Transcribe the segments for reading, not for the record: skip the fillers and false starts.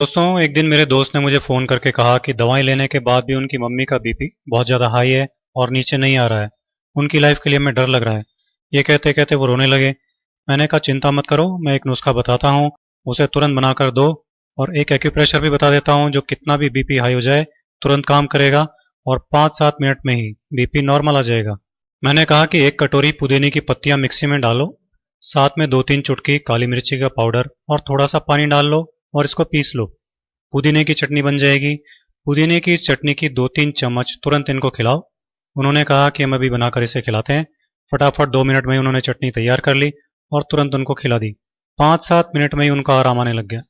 दोस्तों एक दिन मेरे दोस्त ने मुझे फ़ोन करके कहा कि दवाएं लेने के बाद भी उनकी मम्मी का बीपी बहुत ज़्यादा हाई है और नीचे नहीं आ रहा है। उनकी लाइफ के लिए हमें डर लग रहा है। ये कहते कहते वो रोने लगे। मैंने कहा चिंता मत करो, मैं एक नुस्खा बताता हूँ, उसे तुरंत बनाकर दो। और एक एक्यूप्रेशर भी बता देता हूँ जो कितना भी बीपी हाई हो जाए तुरंत काम करेगा और 5-7 मिनट में ही बीपी नॉर्मल आ जाएगा। मैंने कहा कि एक कटोरी पुदीने की पत्तियां मिक्सी में डालो, साथ में 2-3 चुटकी काली मिर्ची का पाउडर और थोड़ा सा पानी डाल लो और इसको पीस लो। पुदीने की चटनी बन जाएगी। पुदीने की चटनी की 2-3 चम्मच तुरंत इनको खिलाओ। उन्होंने कहा कि हम अभी बनाकर इसे खिलाते हैं। फटाफट 2 मिनट में ही उन्होंने चटनी तैयार कर ली और तुरंत उनको खिला दी। 5-7 मिनट में ही उनका आराम आने लग गया।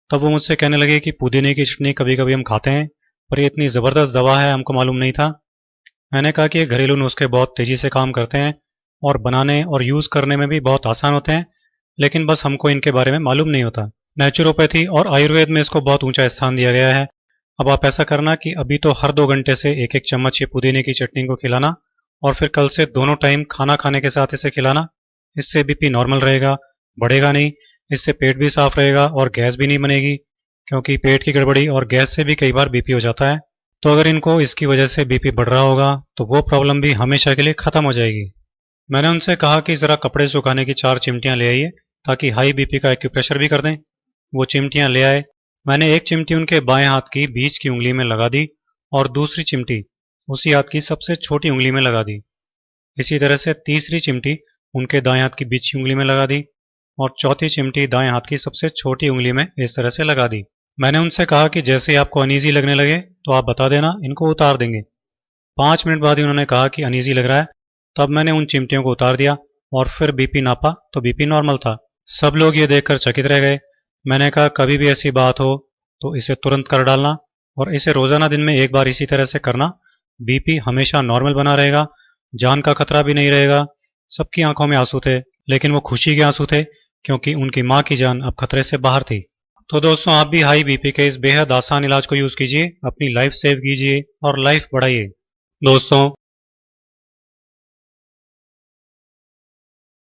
तब वो मुझसे कहने लगे कि पुदीने की चटनी कभी कभी हम खाते हैं, पर ये इतनी ज़बरदस्त दवा है हमको मालूम नहीं था। मैंने कहा कि ये घरेलू नुस्खे बहुत तेज़ी से काम करते हैं और बनाने और यूज़ करने में भी बहुत आसान होते हैं, लेकिन बस हमको इनके बारे में मालूम नहीं होता। नेचुरोपैथी और आयुर्वेद में इसको बहुत ऊंचा स्थान दिया गया है। अब आप ऐसा करना कि अभी तो हर 2 घंटे से एक एक चम्मच ये पुदीने की चटनी को खिलाना और फिर कल से दोनों टाइम खाना खाने के साथ इसे खिलाना। इससे बीपी नॉर्मल रहेगा, बढ़ेगा नहीं। इससे पेट भी साफ रहेगा और गैस भी नहीं बनेगी, क्योंकि पेट की गड़बड़ी और गैस से भी कई बार बीपी हो जाता है। तो अगर इनको इसकी वजह से बीपी बढ़ रहा होगा तो वो प्रॉब्लम भी हमेशा के लिए ख़त्म हो जाएगी। मैंने उनसे कहा कि ज़रा कपड़े सुखाने की 4 चिमटियाँ ले आइए ताकि हाई बीपी का एक्यूप्रेशर भी कर दें। वो चिमटियाँ ले आए। मैंने एक चिमटी उनके बाएं हाथ की बीच की उंगली में लगा दी और दूसरी चिमटी उसी हाथ की सबसे छोटी उंगली में लगा दी। इसी तरह से तीसरी चिमटी उनके दाएं हाथ की बीच की उंगली में लगा दी और चौथी चिमटी दाएं हाथ की सबसे छोटी उंगली में इस तरह से लगा दी। मैंने उनसे कहा कि जैसे ही आपको अनईजी लगने लगे तो आप बता देना, इनको उतार देंगे। 5 मिनट बाद ही उन्होंने कहा कि अनईजी लग रहा है। तब मैंने उन चिमटियों को उतार दिया और फिर बीपी नापा तो बीपी नॉर्मल था। सब लोग ये देखकर चकित रह गए। मैंने कहा कभी भी ऐसी बात हो तो इसे तुरंत कर डालना और इसे रोजाना दिन में एक बार इसी तरह से करना। बीपी हमेशा नॉर्मल बना रहेगा, जान का खतरा भी नहीं रहेगा। सबकी आंखों में आंसू थे, लेकिन वो खुशी के आंसू थे क्योंकि उनकी माँ की जान अब खतरे से बाहर थी। तो दोस्तों आप भी हाई बीपी के इस बेहद आसान इलाज को यूज कीजिए, अपनी लाइफ सेव कीजिए और लाइफ बढ़ाइए। दोस्तों